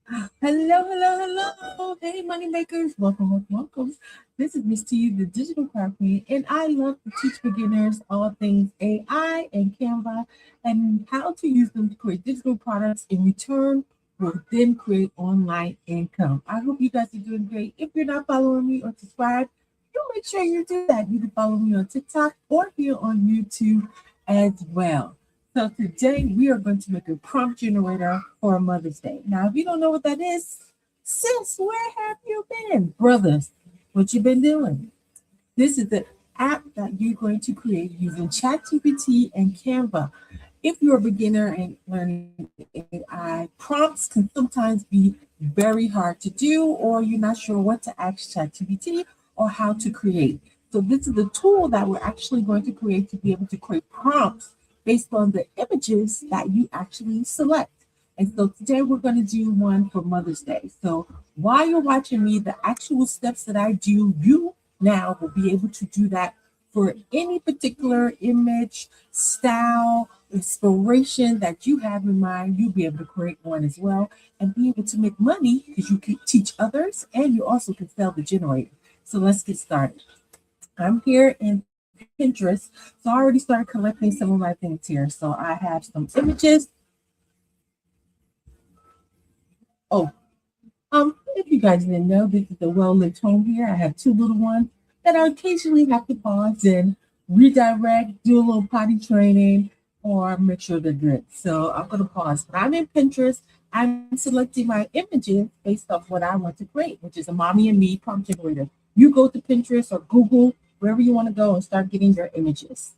Hello, hello, hello. Hey, money makers. Welcome, welcome, welcome. This is Miss T, the digital craft queen, and I love to teach beginners all things AI and Canva and how to use them to create digital products in return will then create online income. I hope you guys are doing great. If you're not following me or subscribed, do make sure you do that. You can follow me on TikTok or here on YouTube as well. So today we are going to make a prompt generator for Mother's Day. Now, if you don't know what that is, sis, where have you been? Brothers, what you been doing? This is the app that you're going to create using ChatGPT and Canva. If you're a beginner and learning AI, prompts can sometimes be very hard to do, or you're not sure what to ask ChatGPT or how to create. So this is the tool that we're actually going to create to be able to create prompts based on the images that you actually select. And so today we're going to do one for Mother's Day. So while you're watching me, the actual steps that I do, you now will be able to do that for any particular image, style, inspiration that you have in mind. You'll be able to create one as well and be able to make money because you can teach others and you also can sell the generator. So let's get started. I'm here in Pinterest. So I already started collecting some of my things here. So I have some images. Oh, if you guys didn't know, this is a well-lit home here. I have two little ones that I occasionally have to pause and redirect, do a little potty training, or make sure they're good. So I'm going to pause. But I'm in Pinterest. I'm selecting my images based off what I want to create, which is a mommy and me prompt generator. You go to Pinterest or Google, wherever you want to go, and start getting your images.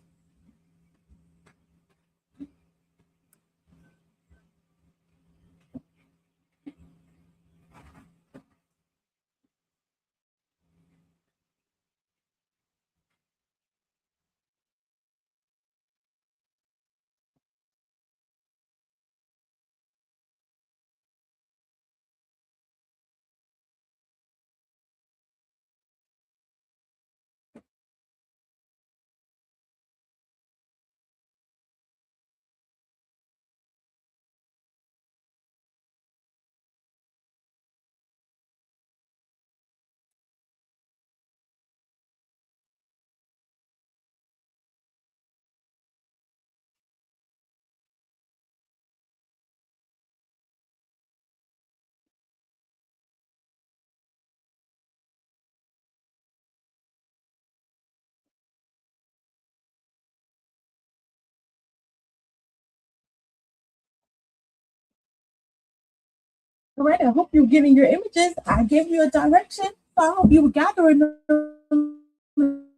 All right, I hope you're getting your images. I gave you a direction. So I hope you were gathering them,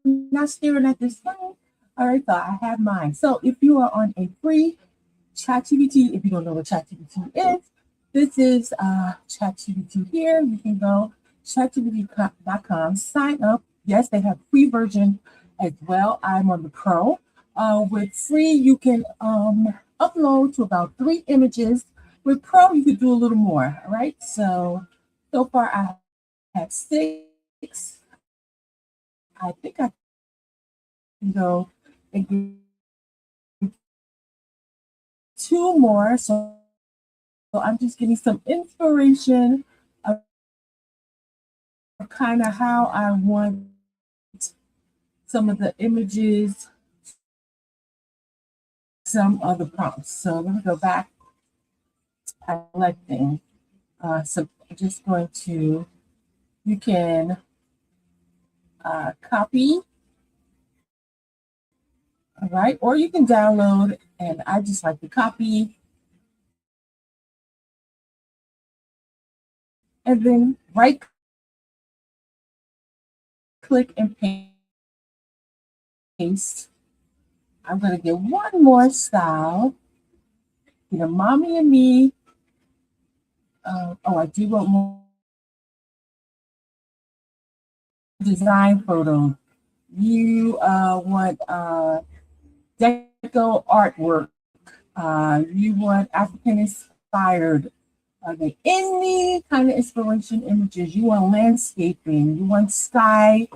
not staring at this phone. All right, so I have mine. So if you are on a free ChatGPT, if you don't know what ChatGPT is, this is ChatGPT here. You can go chatgpt.com, sign up. Yes, they have free version as well. I'm on the pro. With free, you can upload to about 3 images. With pro, you could do a little more. All right. So far I have 6. I think I can go and get 2 more. So I'm just getting some inspiration of kind of how I want some of the images to look based on some of the prompts. So let me go back. I'm selecting. So I'm just going to, you can copy, all right, or you can download, and I just like to copy and then right click and paste. I'm going to get one more style, mommy and me. Oh, I do want more design photos. You want deco artwork. You want African inspired. Any kind of inspiration images. You want landscaping. You want sky.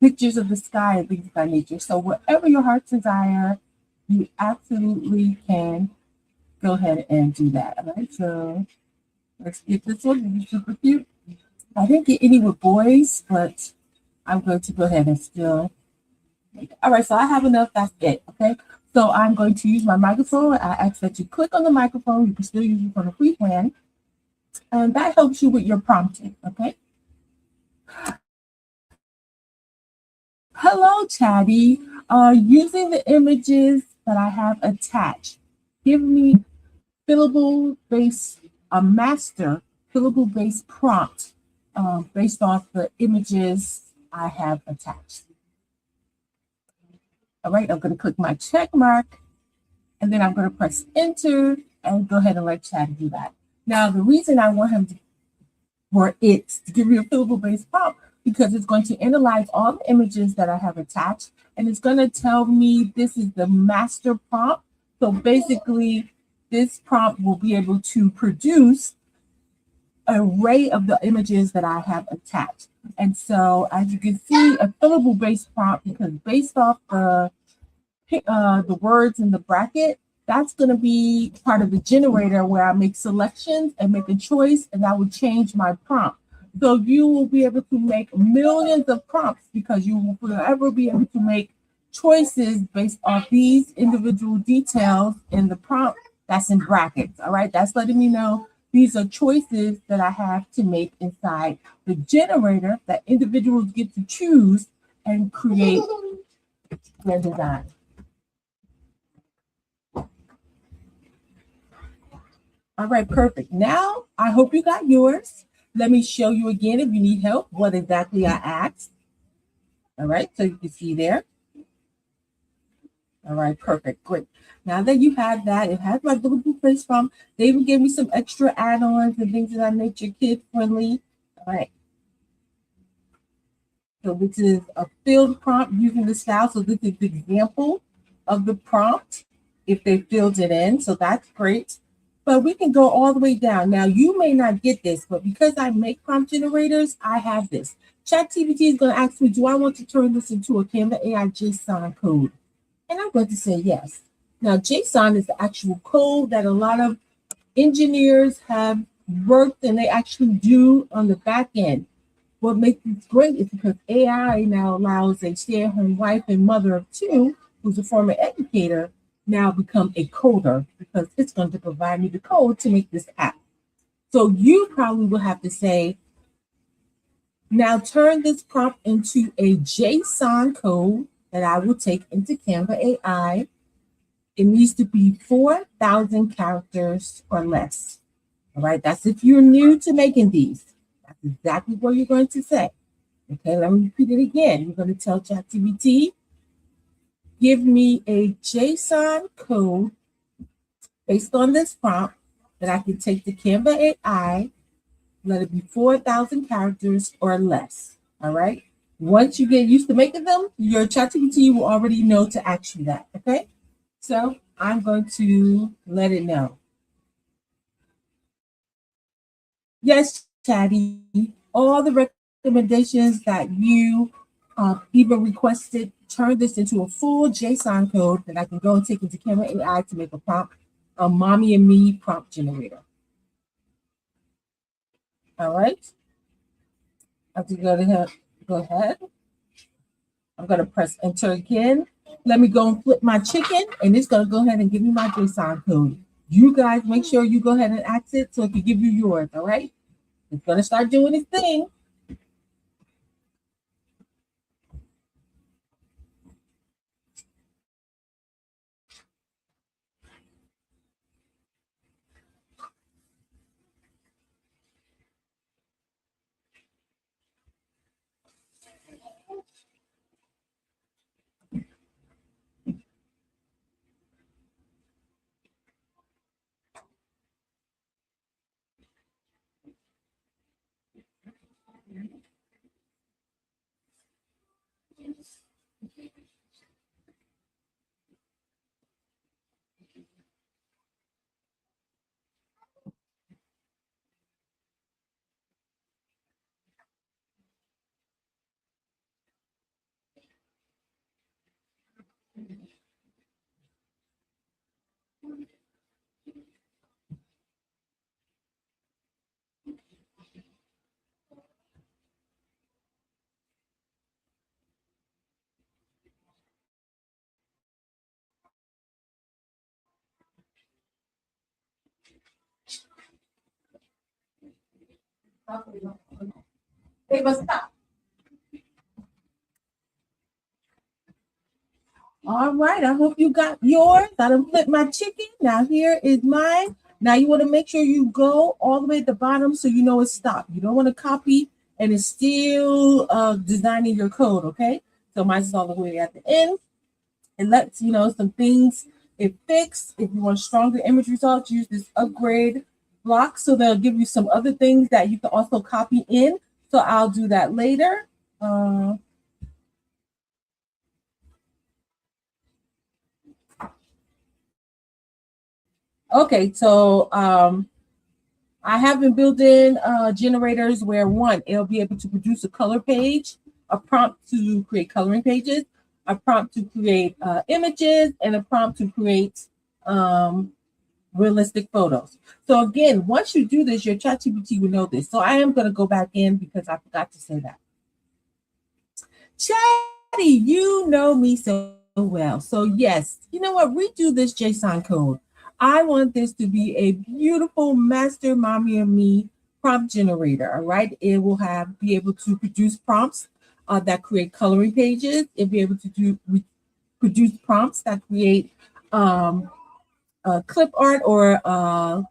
Pictures of the sky and things by nature. So whatever your heart's desire, you absolutely can go ahead and do that. All right, so let's get this one. This is super cute. I didn't get any with boys, but I'm going to go ahead and still make it. All right, so I have enough. That's it. Okay, so I'm going to use my microphone. I ask that you click on the microphone. You can still use it on a free plan, and that helps you with your prompting. Okay. Hello, Chatty. Using the images that I have attached, give me fillable base, a master fillable base prompt based off the images I have attached. All right, I'm going to click my check mark and then I'm going to press enter and go ahead and let Chatty do that. Now, the reason I want him to, for it to give me a fillable base prompt because it's going to analyze all the images that I have attached and it's going to tell me this is the master prompt. So basically, this prompt will be able to produce an array of the images that I have attached. And so as you can see, a fillable base prompt, because based off the words in the bracket, that's going to be part of the generator where I make selections and make a choice, and that will change my prompt. So you will be able to make millions of prompts because you will forever be able to make choices based off these individual details in the prompt that's in brackets. All right, that's letting me know these are choices that I have to make inside the generator that individuals get to choose and create their design. All right, perfect. Now, I hope you got yours. Let me show you again if you need help what exactly I asked. All right, so you can see there. All right, perfect, great. Now that you have that, it has my little blue face from. They even gave me some extra add-ons and things that make your kid friendly. All right. So this is a filled prompt using the style. So this is the example of the prompt if they filled it in. So that's great. But we can go all the way down. Now, you may not get this, but because I make prompt generators, I have this. ChatGPT is going to ask me, do I want to turn this into a Canva AI JSON code? And I'm going to say yes. Now, JSON is the actual code that a lot of engineers have worked and they actually do on the back end. What makes this great is because AI now allows a stay-at-home wife and mother of two, who's a former educator, now become a coder because it's going to provide me the code to make this app. So you probably will have to say, now turn this prompt into a JSON code that I will take into Canva AI. It needs to be 4,000 characters or less. All right, that's if you're new to making these. That's exactly what you're going to say. Okay, let me repeat it again. You're going to tell ChatGPT, give me a JSON code based on this prompt that I can take to Canva AI, let it be 4,000 characters or less. All right. Once you get used to making them, your ChatGPT will already know to ask you that. Okay. So I'm going to let it know. Yes, Chatty, all the recommendations that you even requested, turn this into a full JSON code that I can go and take into Canva AI to make a prompt, a mommy and me prompt generator. All right. I'm going to go ahead. I'm going to press enter again. Let me go and flip my chicken, and it's going to go ahead and give me my JSON code. You guys make sure you go ahead and ask it so it can give you yours. All right. It's going to start doing its thing. They must stop. All right. I hope you got yours. I done flipped my chicken. Now here is mine. Now you want to make sure you go all the way at the bottom so you know it's stopped. You don't want to copy and it's still designing your code. Okay. So mine's all the way at the end. It lets you know some things it fixed. If you want stronger image results, use this upgrade block. So they'll give you some other things that you can also copy in. So I'll do that later. Okay, so I have been building generators where one, it'll be able to produce a color page, a prompt to create coloring pages, a prompt to create images, and a prompt to create realistic photos. So again, once you do this, your ChatGPT will know this. So I am going to go back in because I forgot to say that. Chatty, you know me so well. So yes, you know what? Redo this JSON code. I want this to be a beautiful master mommy and me prompt generator. All right. It will be able to produce prompts that create coloring pages. It'll be able to produce prompts that create clip art or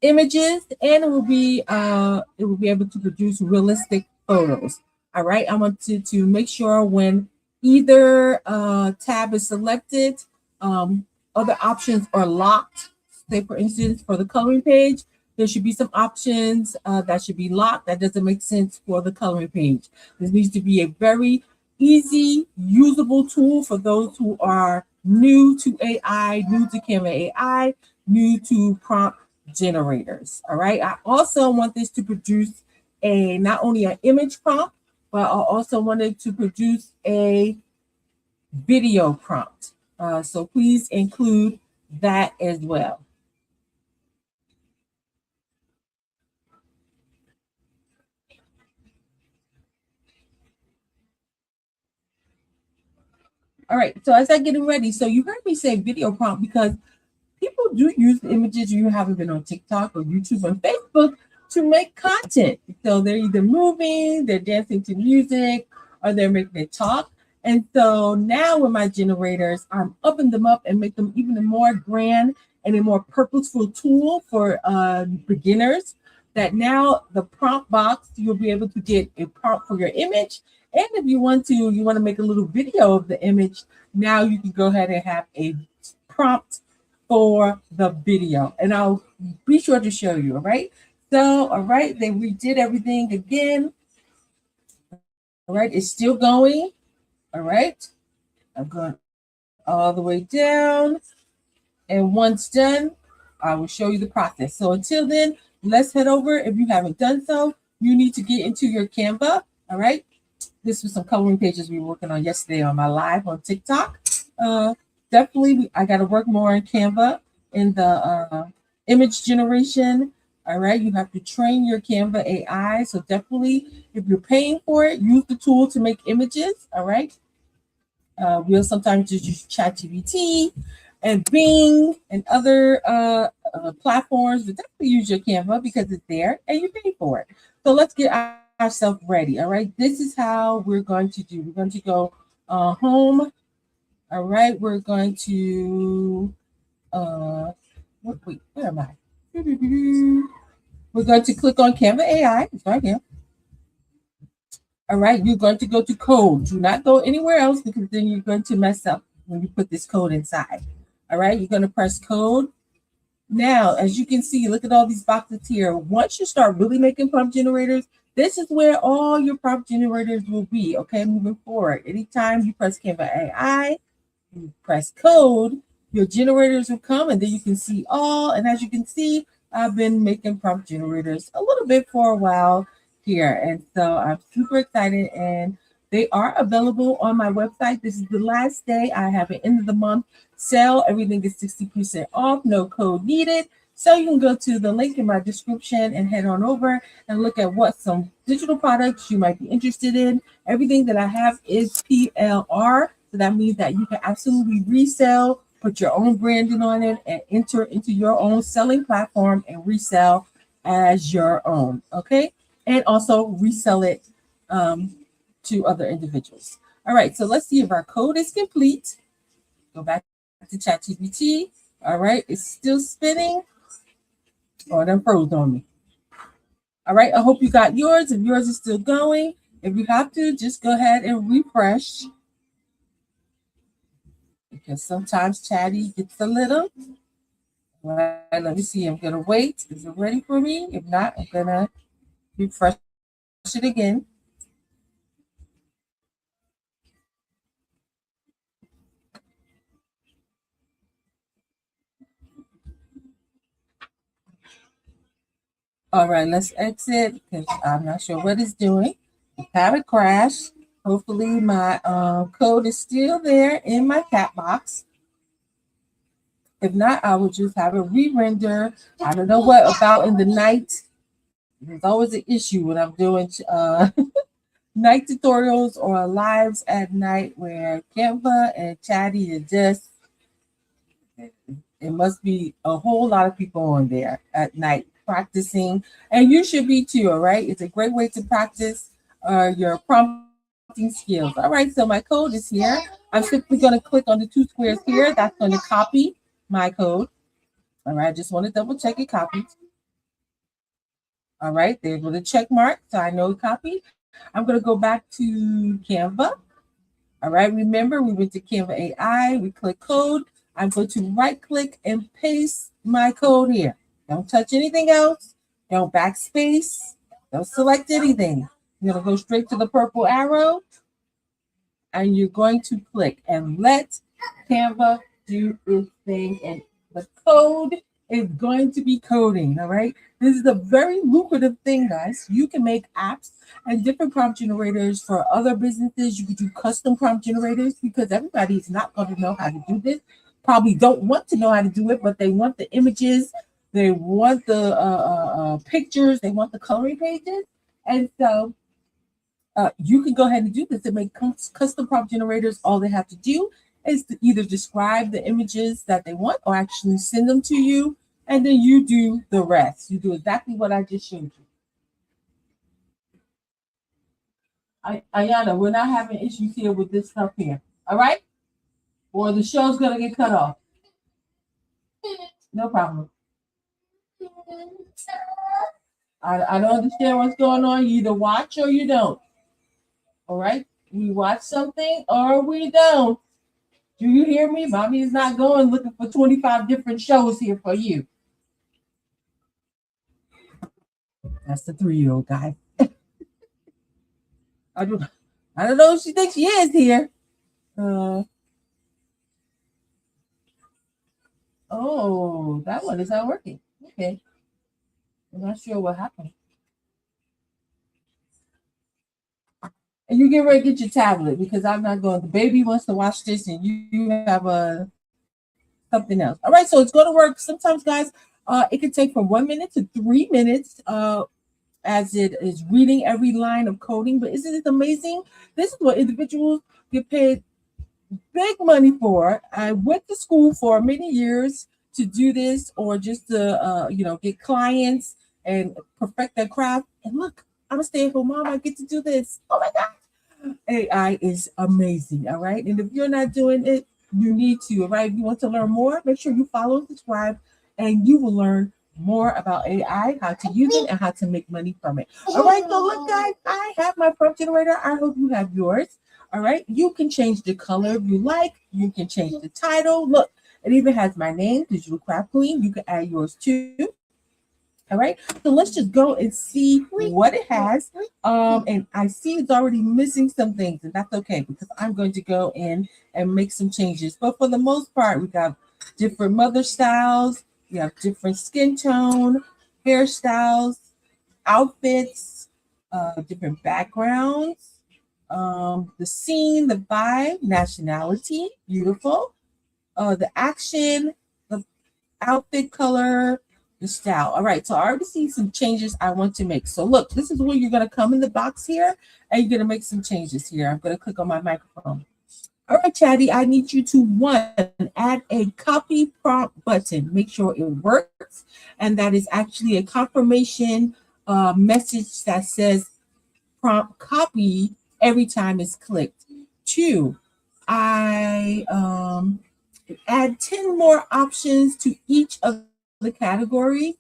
images, and it will be able to produce realistic photos. All right. I want to make sure when either tab is selected, other options are locked. Say, for instance, for the coloring page, there should be some options that should be locked. That doesn't make sense for the coloring page. This needs to be a very easy, usable tool for those who are new to AI, new to Canva AI, new to prompt generators. All right. I also want this to produce not only an image prompt, but I also wanted to produce a video prompt. So please include that as well. All right, so as I getting ready, so you heard me say video prompt because people do use the images you haven't been on TikTok or YouTube or Facebook to make content. So they're either moving, they're dancing to music, or they're making it talk. And so now with my generators, I'm upping them up and make them even more grand and a more purposeful tool for beginners. That now the prompt box, you'll be able to get a prompt for your image. And if you want to make a little video of the image, now you can go ahead and have a prompt for the video. And I'll be sure to show you, all right? So, all right, they redid everything again. All right, it's still going. All right, I'm going all the way down. And once done, I will show you the process. So until then, let's head over. If you haven't done so, you need to get into your Canva. All right. This was some coloring pages we were working on yesterday on my live on TikTok. Definitely, I got to work more on Canva in the image generation. All right. You have to train your Canva AI. So definitely, if you're paying for it, use the tool to make images. All right. We'll sometimes just use ChatGPT and Bing and other platforms, but definitely use your Canva because it's there and you pay for it. So let's get ourselves ready. All right, this is how we're going to do. We're going to go home. All right, we're going to wait, where am I? We're going to click on Canva AI. It's right here. All right, you're going to go to code. Do not go anywhere else because then you're going to mess up when you put this code inside. All right, you're going to press code. Now, as you can see, look at all these boxes here. Once you start really making prompt generators, this is where all your prompt generators will be, okay, moving forward. Anytime you press Canva AI, you press code, your generators will come, and then you can see all. And as you can see, I've been making prompt generators a little bit for a while here. And so I'm super excited, and they are available on my website. This is the last day. I have an end of the month sale. Everything is 60% off, no code needed. So you can go to the link in my description and head on over and look at what some digital products you might be interested in. Everything that I have is PLR. So that means that you can absolutely resell, put your own branding on it, and enter into your own selling platform and resell as your own, okay? And also resell it to other individuals. All right, so let's see if our code is complete. Go back to ChatGPT. All right, it's still spinning. Oh, it done froze on me. All right, I hope you got yours. If yours is still going, if you have to, just go ahead and refresh because sometimes Chatty gets a little. All right, let me see. I'm going to wait. Is it ready for me? If not, I'm going to refresh it again. All right, let's exit because I'm not sure what it's doing. We had a crash. Hopefully my code is still there in my cat box. If not, I will just have a re-render. I don't know what about in the night. There's always an issue when I'm doing night tutorials or lives at night where Canva and Chatty is just, it must be a whole lot of people on there at night practicing. And you should be too, all right? It's a great way to practice your prompting skills. All right, so my code is here. I'm simply going to click on the two squares here. That's going to copy my code. All right, I just want to double check it copied. All right, there's with a check mark, so I know it copied. I'm going to go back to Canva. All right, remember we went to Canva AI, we click code. I'm going to right click and paste my code here. Don't touch anything else. Don't backspace. Don't select anything. You're going to go straight to the purple arrow and you're going to click and let Canva do its thing. And the code is going to be coding, all right? This is a very lucrative thing, guys. You can make apps and different prompt generators for other businesses. You could do custom prompt generators because everybody is not going to know how to do this. Probably don't want to know how to do it, but they want the images, they want the pictures, they want the coloring pages. And so you can go ahead and do this and make custom prompt generators. All they have to do is to either describe the images that they want or actually send them to you. And then you do the rest. You do exactly what I just showed you. Ayana, we're not having issues here with this stuff here. All right? Or the show's going to get cut off. No problem. I don't understand what's going on. You either watch or you don't. All right? We watch something or we don't. Do you hear me? Mommy is not going looking for 25 different shows here for you. That's the 3-year-old guy. I don't know if she thinks she is here. Oh, that one is not working. Okay. I'm not sure what happened. And you get ready to get your tablet because I'm not going. The baby wants to watch this, and you have something else. All right, so it's going to work. Sometimes, guys, it can take from 1 minute to 3 minutes as it is reading every line of coding. But isn't it amazing? This is what individuals get paid big money for. I went to school for many years to do this, or just to get clients and perfect their craft. And look, I'm a stay-at-home mom. I get to do this. Oh my God. AI is amazing. All right. And if you're not doing it, you need to. All right. If you want to learn more, make sure you follow and subscribe, and you will learn more about AI, how to use it, and how to make money from it. All right. So look, guys, I have my prompt generator. I hope you have yours. All right. You can change the color if you like. You can change the title. Look, it even has my name, Digital Craft Queen. You can add yours too. All right, so let's just go and see what it has. And I see it's already missing some things, and that's okay because I'm going to go in and make some changes. But for the most part, we got different mother styles, we have different skin tone, hairstyles, outfits, different backgrounds, the scene, the vibe, nationality, beautiful, the action, the outfit color, the style. All right, so I already see some changes I want to make. So look, this is where you're going to come in the box here and you're going to make some changes here. I'm going to click on my microphone. All right, Chatty, I need you to one, add a copy prompt button. Make sure it works. And that is actually a confirmation message that says prompt copy every time it's clicked. Two, I add 10 more options to each of the categories.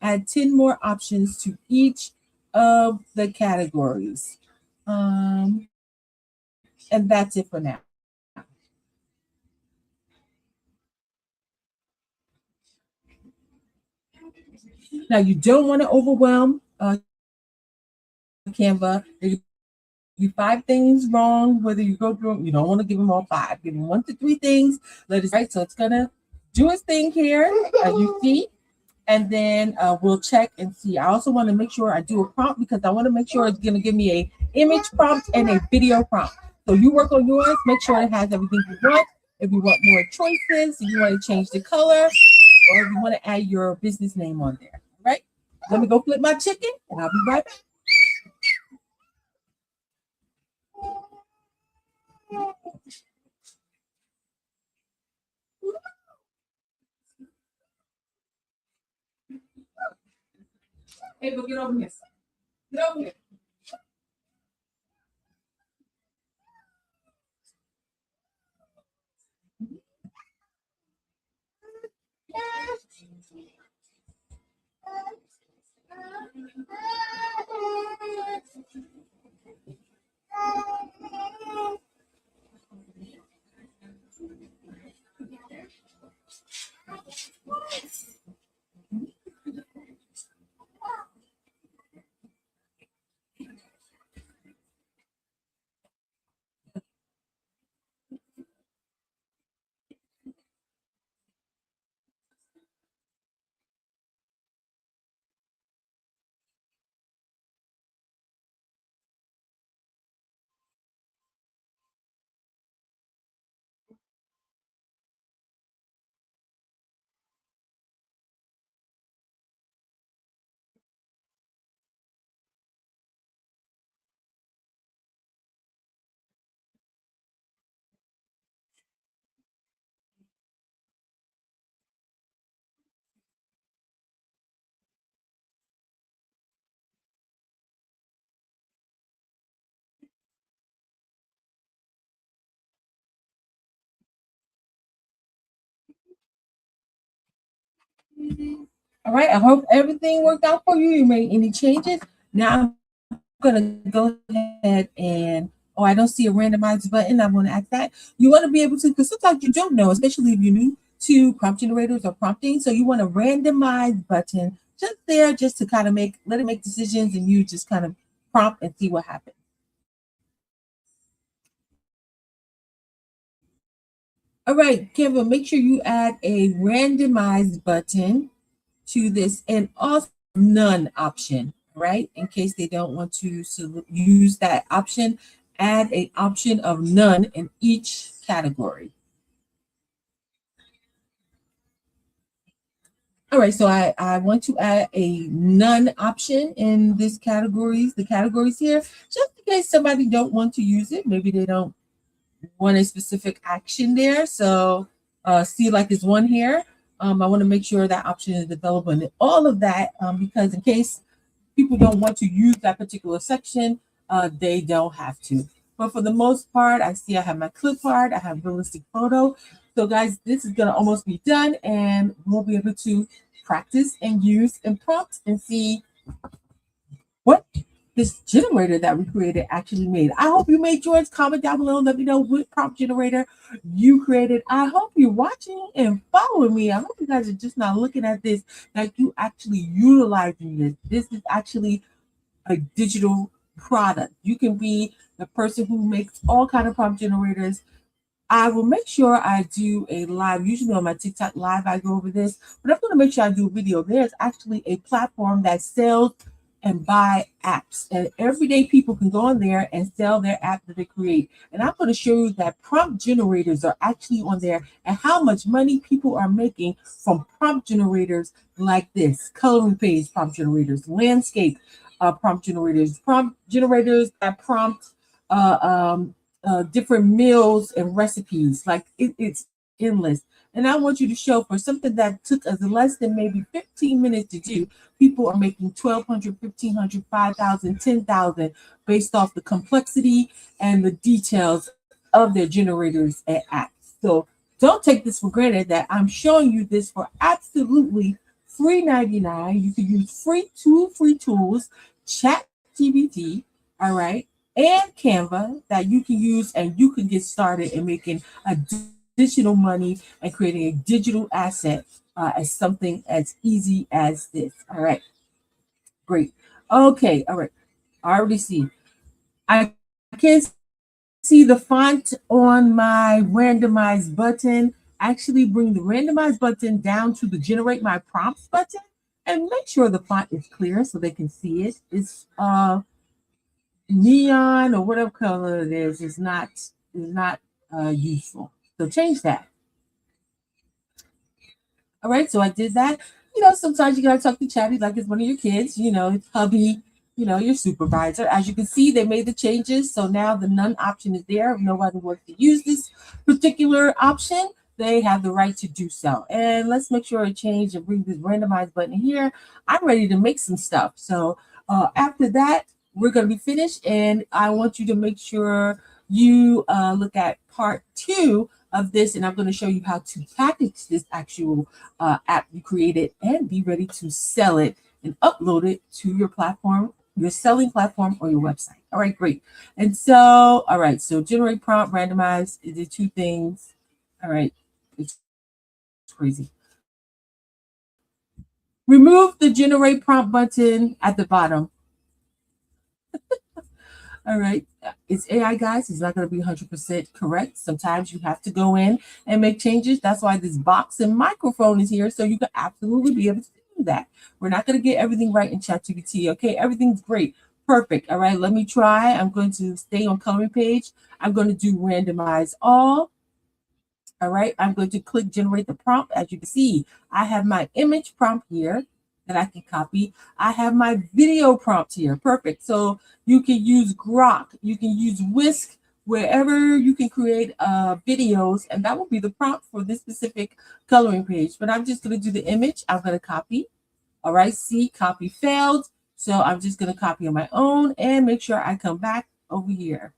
Add 10 more options to each of the categories. And that's it for now. Now, you don't want to overwhelm Canva. There could be 5 things wrong, whether you go through them. You don't want to give them all 5. Give them 1 to 3 things. Let it sit there. All right. So it's going to do its thing here, as you see. And then we'll check and see. I also want to make sure I do a prompt because I want to make sure it's going to give me a image prompt and a video prompt. So you work on yours, make sure it has everything you want. If you want more choices, if you want to change the color, or if you want to add your business name on there. All right. Let me go flip my chicken and I'll be right back. Hey, but get over here. Get over here. All right. I hope everything worked out for you. You made any changes. Now I'm going to go ahead and, oh, I don't see a randomized button. I want to ask that. You want to be able to, because sometimes you don't know, especially if you're new to prompt generators or prompting. So you want a randomized button just there, just to kind of let it make decisions and you just kind of prompt and see what happens. All right, Canva, make sure you add a randomized button to this and also none option, right? In case they don't want to use that option, add an option of none in each category. All right, so I want to add a none option in the categories here, just in case somebody don't want to use it. Maybe they don't want a specific action there. So see like this one here. I want to make sure that option is available in all of that because in case people don't want to use that particular section, they don't have to. But for the most part, I see I have my clip art, I have realistic photo. So guys, this is gonna almost be done and we'll be able to practice and use and prompt and see what this generator that we created actually made. I hope you made yours. Comment down below. Let me know what prompt generator you created. I hope you're watching and following me. I hope you guys are just not looking at this like you actually utilizing this. This is actually a digital product. You can be the person who makes all kind of prompt generators. I will make sure I do a live. Usually on my TikTok live, I go over this, but I'm going to make sure I do a video. There's actually a platform that sells and buy apps, and everyday people can go on there and sell their app that they create. And I'm going to show you that prompt generators are actually on there and how much money people are making from prompt generators like this: coloring page prompt generators, landscape prompt generators that prompt uh, um, different meals and recipes. Like it's endless. And I want you to show for something that took us less than maybe 15 minutes to do, people are making 1,200, 1,500, 5,000, 10,000 based off the complexity and the details of their generators and apps. So don't take this for granted that I'm showing you this for absolutely free 99. You can use two free tools, ChatGPT, all right, and Canva that you can use and you can get started in making additional money and creating a digital asset as something as easy as this. All right, great. Okay, all right. I already see. I can't see the font on my randomized button. Actually, bring the randomized button down to the generate my prompts button and make sure the font is clear so they can see it. It's neon or whatever color it is not useful. So change that. All right, so I did that. Sometimes you gotta talk to Chatty like it's one of your kids, it's hubby, your supervisor. As you can see, they made the changes. So now the none option is there. If nobody wants to use this particular option, they have the right to do so. And let's make sure I change and bring this randomized button here. I'm ready to make some stuff. So after that, we're going to be finished. And I want you to make sure you look at part 2 of this. And I'm going to show you how to package this actual app you created and be ready to sell it and upload it to your platform, your selling platform, or your website. All right, great. And so, all right, so generate prompt, randomize, is the two things. All right, it's crazy. Remove the generate prompt button at the bottom. All right. It's AI, guys. It's not going to be 100% correct. Sometimes you have to go in and make changes. That's why this box and microphone is here, so you can absolutely be able to do that. We're not going to get everything right in ChatGPT. Okay, everything's great. Perfect. All right, let me try. I'm going to stay on coloring page. I'm going to do randomize all. All right, I'm going to click generate the prompt. As you can see, I have my image prompt here that I can copy. I have my video prompt here. Perfect. So you can use Grok, you can use Whisk, wherever you can create videos, and that will be the prompt for this specific coloring page. But I'm just going to do the image. I'm going to copy. All right, see, copy failed. So I'm just going to copy on my own and make sure I come back over here.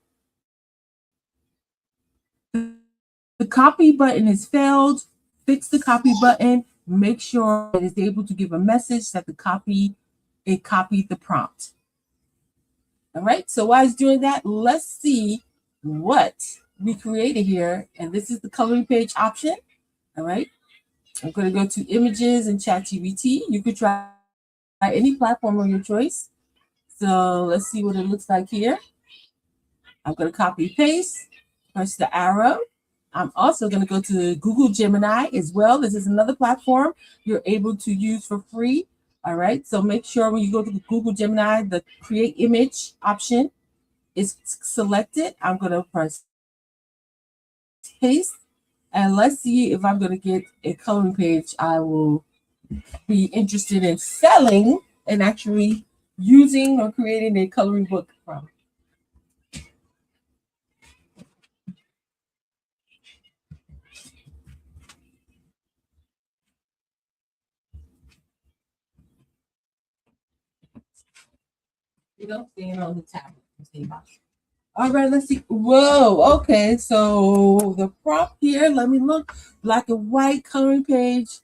The copy button is failed. Fix the copy button. Make sure it is able to give a message that it copied the prompt. All right, so while it's doing that, let's see what we created here. And this is the coloring page option. All right, I'm going to go to images and ChatGPT. You could try any platform of your choice. So let's see what it looks like here. I'm going to copy paste, press the arrow. I'm also going to go to Google Gemini as well. This is another platform you're able to use for free. All right, so make sure when you go to Google Gemini, the create image option is selected. I'm going to press paste, and let's see if I'm going to get a coloring page I will be interested in selling and actually using or creating a coloring book from. Staying on the tablet. All right, let's see. Whoa, okay. So the prompt here, let me look. Black and white coloring page.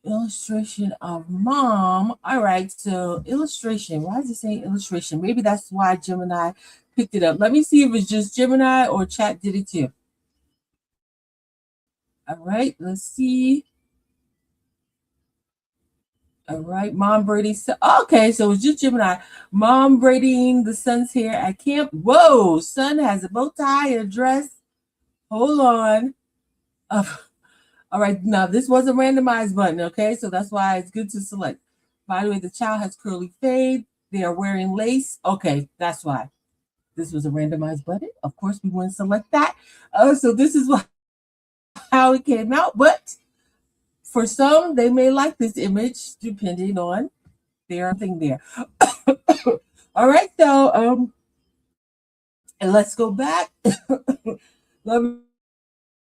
Illustration of mom. All right, so illustration. Why is it saying illustration? Maybe that's why Gemini picked it up. Let me see if it's just Gemini or Chat did it too. All right, let's see. All right, mom braiding. Okay, so it's just Gemini. Mom braiding the son's hair at camp. Whoa, son has a bow tie and a dress. Hold on. All right, now this was a randomized button, okay? So that's why it's good to select. By the way, the child has curly fade. They are wearing lace. Okay, that's why. This was a randomized button. Of course, we wouldn't select that. So this is how it came out. But for some, they may like this image depending on their thing there. All right, so And let's go back. Let me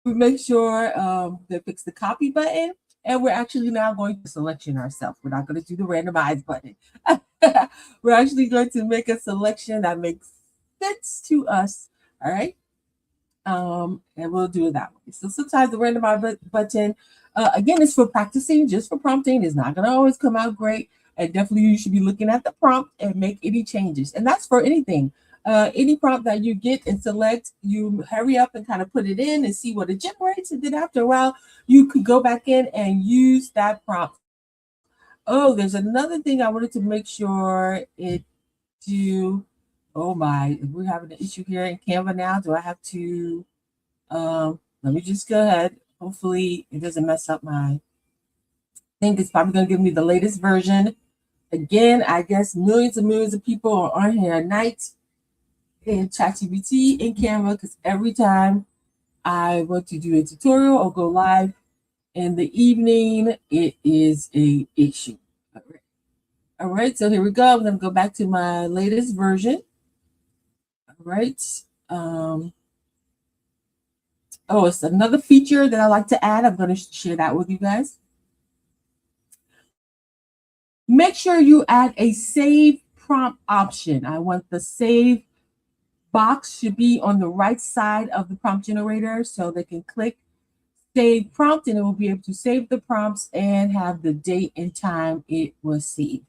make sure they fix the copy button. And we're actually now going to selection ourselves. We're not going to do the randomize button. We're actually going to make a selection that makes sense to us. All right. And we'll do it that way. So sometimes the randomize button, again, is for practicing, just for prompting. It's not going to always come out great. And definitely you should be looking at the prompt and make any changes. And that's for anything. Any prompt that you get and select, you hurry up and kind of put it in and see what it generates. And then after a while, you could go back in and use that prompt. Oh, there's another thing I wanted to make sure it do. Oh my, we're having an issue here in Canva now. Do I have to, let me just go ahead. Hopefully it doesn't mess up my thing. It's probably going to give me the latest version. Again, I guess millions and millions of people are on here at night in ChatGPT and Canva because every time I want to do a tutorial or go live in the evening, it is a issue. All right, so here we go. I'm going to go back to my latest version. All right. Oh, it's another feature that I like to add. I'm going to share that with you guys. Make sure you add a save prompt option. I want the save box should be on the right side of the prompt generator so they can click save prompt and it will be able to save the prompts and have the date and time it was saved.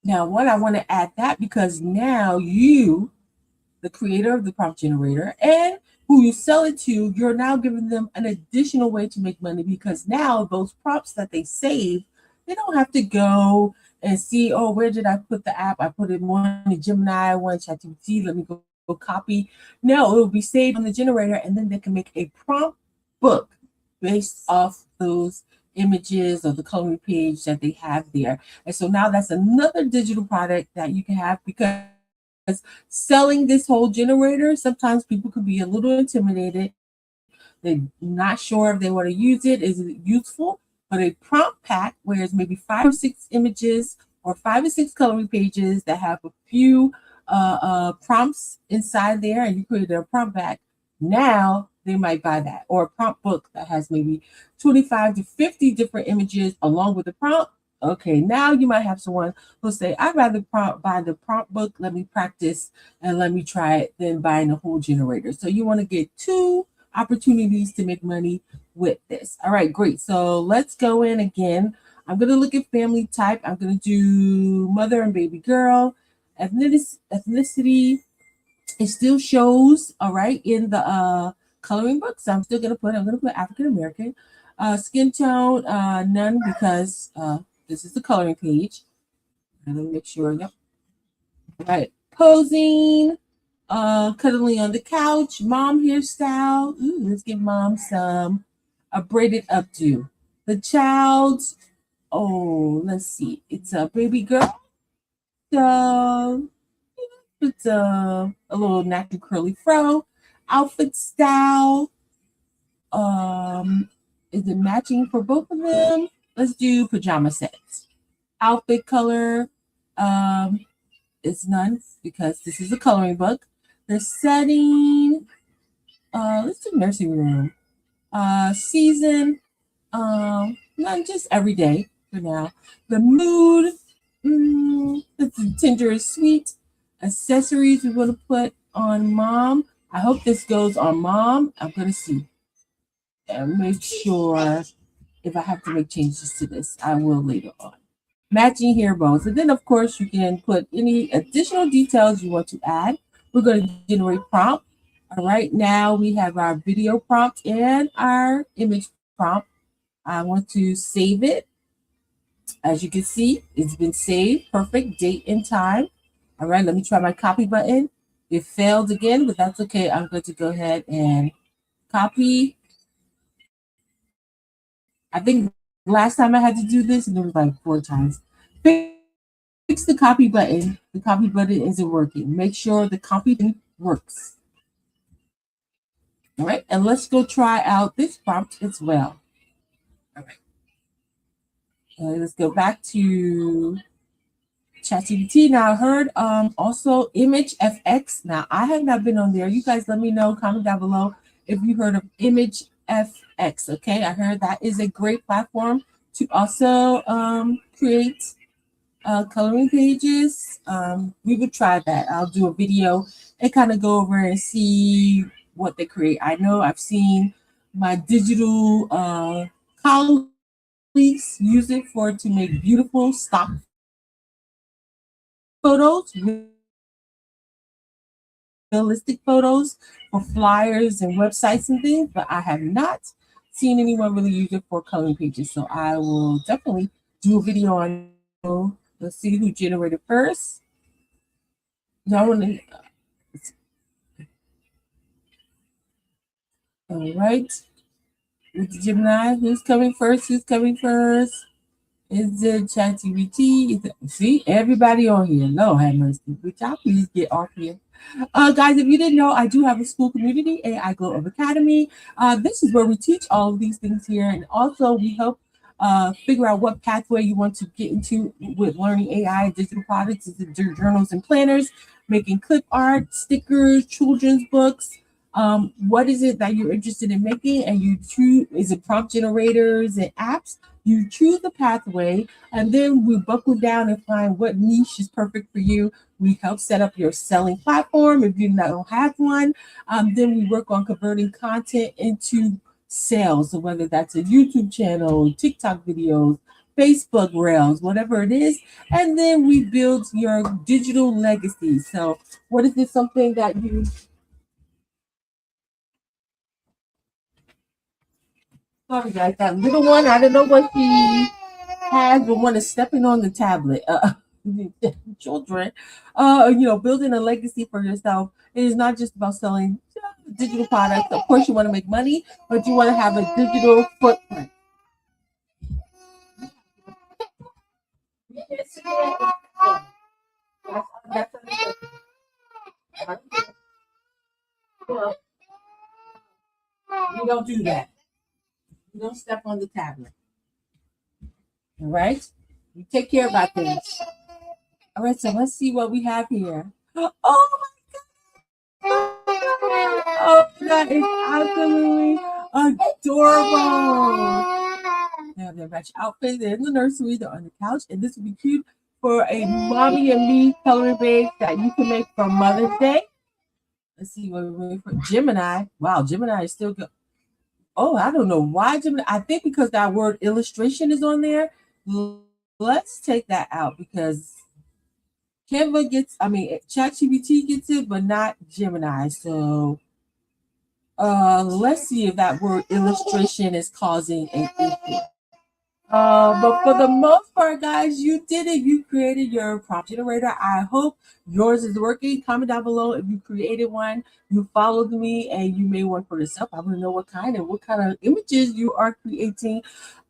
Now, what I want to add that because now you, the creator of the prompt generator, and who you sell it to, you're now giving them an additional way to make money because now those prompts that they save, they don't have to go and see, oh, where did I put the app? I put it one in Gemini, one in ChatGPT, let me go copy. No, it will be saved on the generator and then they can make a prompt book based off those images or the coloring page that they have there. And so now that's another digital product that you can have because selling this whole generator, sometimes people could be a little intimidated. They're not sure if they want to use it. Is it useful? But a prompt pack, where it's maybe 5 or 6 images or 5 or 6 coloring pages that have a few prompts inside there, and you create a prompt pack. Now they might buy that, or a prompt book that has maybe 25 to 50 different images along with the prompt. Okay, now you might have someone who'll say, I'd rather buy the prompt book, let me practice and let me try it, than buying a whole generator. So you want to get 2 opportunities to make money with this. All right, great. So let's go in again. I'm going to look at family type. I'm going to do mother and baby girl. Ethnicity, it still shows, all right, in the coloring book. So I'm going to put African American. Skin tone, none, because this is the coloring page. Let me make sure. Yep. All right. Posing, cuddling on the couch, mom hairstyle. Ooh, let's give mom some a braided updo. The child, oh, let's see. It's a baby girl. So it's a little natural curly fro. Outfit style. Is it matching for both of them? Let's do pajama sets. Outfit color, it's none because this is a coloring book. The setting, let's do nursery room. Season, not just every day for now. The mood, it's tender and sweet. Accessories we want to put on mom. I hope this goes on mom. I'm gonna see and make sure if I have to make changes to this, I will later on. Matching hair bows. And then, of course, you can put any additional details you want to add. We're going to generate prompt. All right, now we have our video prompt and our image prompt. I want to save it. As you can see, it's been saved. Perfect date and time. All right, let me try my copy button. It failed again, but that's okay. I'm going to go ahead and copy. I think last time I had to do this, and it was like 4 times. Fix the copy button. The copy button isn't working. Make sure the copy button works. All right, and let's go try out this prompt as well. All right. Let's go back to ChatGPT. Now I heard also Image FX. Now I have not been on there. You guys let me know, comment down below if you heard of Image FX. Okay, I heard that is a great platform to also create coloring pages. We would try that. I'll do a video and kind of go over and see what they create. I know I've seen my digital colleagues use it for to make beautiful stock photos, realistic photos for flyers and websites and things, but I have not seen anyone really use it for coloring pages. So I will definitely do a video on that. So let's see who generated first. Y'all want to, all right. With Gemini, who's coming first? Who's coming first? Is it ChatGPT? See, everybody on here. Lord have mercy. Would y'all please get off here? Guys, if you didn't know, I do have a school community, AI Glow Up Academy. This is where we teach all of these things here, and also we help figure out what pathway you want to get into with learning AI, digital products, journals, and planners, making clip art, stickers, children's books. What is it that you're interested in making? And you choose, is it prompt generators and apps? You choose the pathway, and then we buckle down and find what niche is perfect for you. We help set up your selling platform if you don't have one. Then we work on converting content into sales. So whether that's a YouTube channel, TikTok videos, Facebook Reels, whatever it is. And then we build your digital legacy. So what is this something that you, sorry guys, that little one, I don't know what he has, but one is stepping on the tablet. Children, building a legacy for yourself. It is not just about selling digital products. Of course, you want to make money, but you want to have a digital footprint. You don't do that. You don't step on the tablet. All right? You take care of our things. All right, so let's see what we have here. Oh my God. Oh, that is absolutely adorable. They have their match outfits. They're in the nursery. They're on the couch. And this would be cute for a mommy and me coloring page that you can make for Mother's Day. Let's see what we're waiting for. Gemini. Wow, Gemini is still good. Oh, I don't know why Gemini. I think because that word illustration is on there. Let's take that out because Canva gets, ChatGPT gets it, but not Gemini. So let's see if that word illustration is causing an issue. But for the most part, guys, you did it. You created your prompt generator. I hope yours is working. Comment down below if you created one, you followed me, and you made one for yourself. I want to know what kind of images you are creating.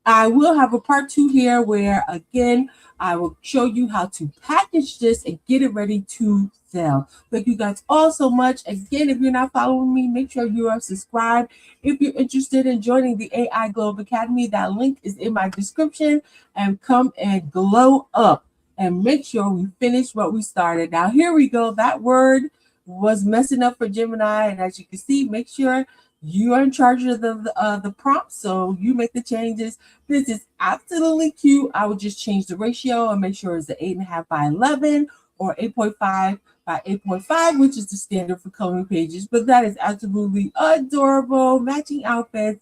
I will have a part 2 here where, again, I will show you how to package this and get it ready to sell. Thank you guys all so much. Again, if you're not following me, make sure you are subscribed. If you're interested in joining the AI Glow Up Academy, that link is in my description. And come and glow up and make sure we finish what we started. Now, here we go. That word was messing up for Gemini. And as you can see, make sure you are in charge of the prompt, so you make the changes. This is absolutely cute. I would just change the ratio and make sure it's an 8.5 by 11 or 8.5 by 8.5, which is the standard for coloring pages. But that is absolutely adorable. Matching outfits.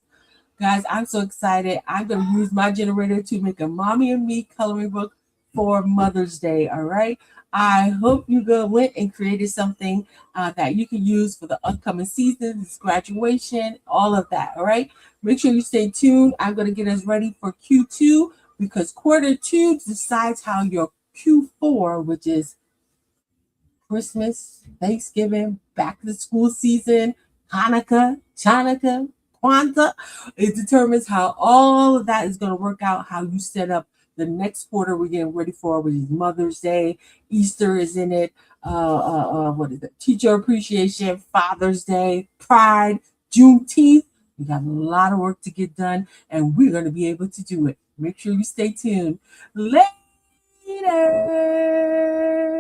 Guys, I'm so excited. I'm going to use my generator to make a mommy and me coloring book for Mother's Day. All right. I hope you went and created something that you can use for the upcoming season, graduation, all of that. All right. Make sure you stay tuned. I'm going to get us ready for Q2 because Q2 decides how your Q4, which is Christmas, Thanksgiving, back to the school season, Hanukkah, Chanukah, Kwanzaa, it determines how all of that is going to work out, how you set up the next quarter we're getting ready for, which is Mother's Day. Easter is in it. What is it? Teacher Appreciation, Father's Day, Pride, Juneteenth. We got a lot of work to get done, and we're going to be able to do it. Make sure you stay tuned. Ladies later.